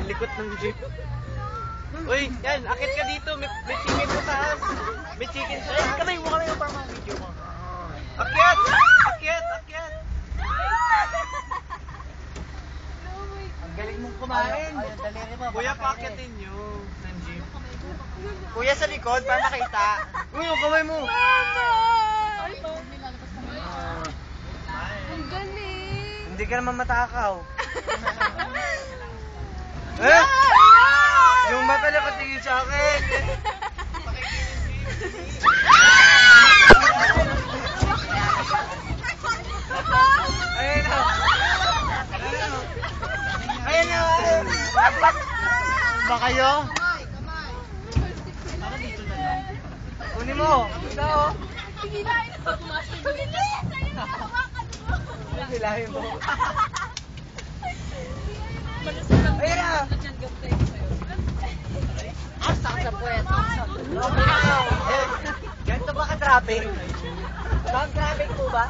Likot ng jeep. Uy, yan, akit ka dito. May chicken sa taas. May chicken sa taas. Kamay mo para video mo. Akyat! Akyat! Akyat! Ang galing mong kumain. Kuya, paakyatin nyo ng jeep. Kuya sa likod para makita. Uy, yung kamay mo! Ang galing! Hindi ka naman matakaw. Eh? Yung mata na patingin sa akin. Ayun na. Ayun na. Ba kayo? Kunin mo. Ito oh. Pigilain mo! Pigilain! Pigilain mo. Ayun na! Asak sa puwet. Ganito ba ka-traffic? Bang traffic po ba?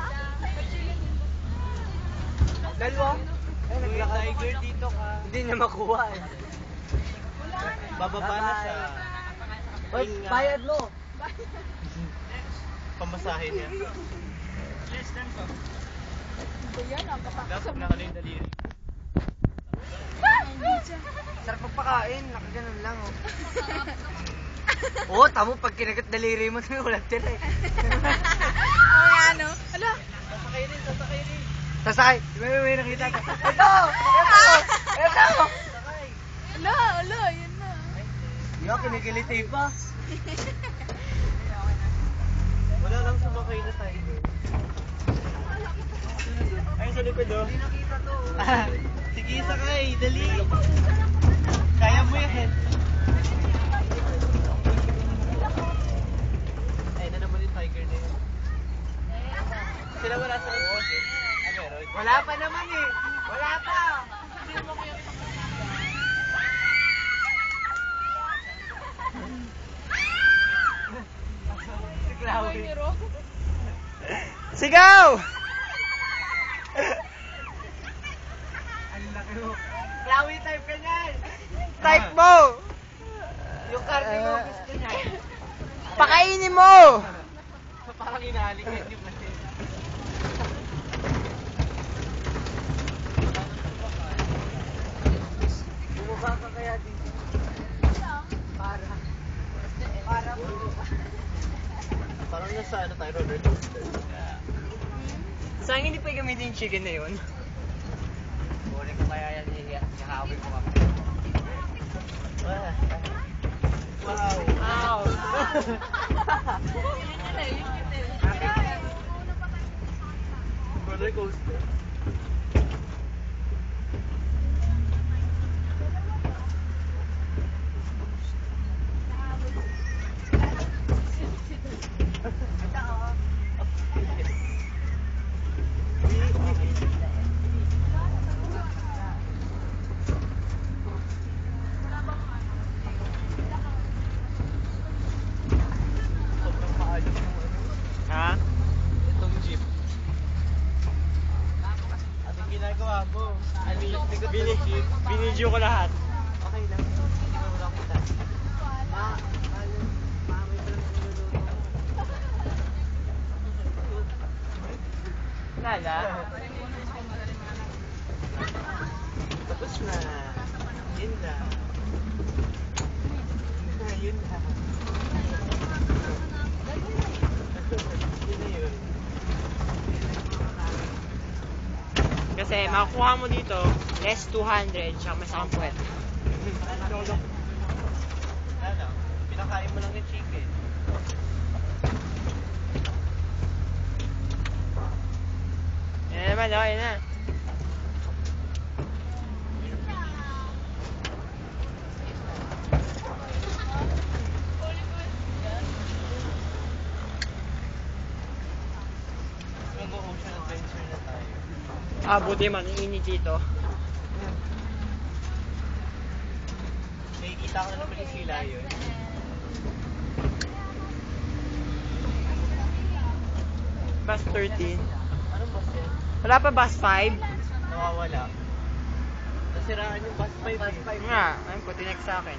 Dalawa? Ay, Tiger, dito ka. Hindi niya makuha eh. Bababa na siya. Hoy, bayad mo. Pamasahe niya. Yan ang Dapat na kanina daliri. Sarap magpakain, nakaganon lang oh. Oo, tamo pag kinagat daliri mo, walang tira eh. Oo nga, no? Ala! Sasakay rin, sasakay rin. Sasakay, may nakita ka. Ito! Ito! Sakay. Ala, yun na. Yo, kinikiliti pa. Wala lang sumakay na tiger. Ay, sa likod oh. Hindi nakita to. Sige, sakay. Dali. Kaya mo yan. Ay, na naman yung tiger na yun. Sila wala sa likod. Ah, meron. Wala pa naman eh. Wala pa. Si Chloe. Sigaw! Ang laki mo. Chloe, type ka niyan. Type mo. Yung carte mo gusto niya. Pakainin mo. Parang inahalik yan yung kasi. Bumaba ka kaya dito. Para mo. Parang nasa ano tayo, roller coaster. Saan hindi pa gamitin yung chicken na yun? Kunin ko kaya yan, ihahawin ko kami. Wow. Wow! Roller coaster. Sobrang maalam yung ano. Ha? Itong jeep. Anong ginagawa mo? Binidyo ko lahat. Okay lang. Hindi mo lang kita. Lala? Tapos na. Yun na. Yun na. Yun na yun. Kasi makukuha mo dito, less 200, tsaka mas ang puwet. Ano? Pinakain mo lang yung chicken. Yan naman, okay na. Mag-ocean adventure na tayo. Ah, buti man, init dito. Nakikita ko na naman yung sila yun. Bus 13. Anong bus yan? Wala pa bus 5? Nawawala. Tapos nasiraan yung bus pipe. Nga, ayun ko, tinext sa akin.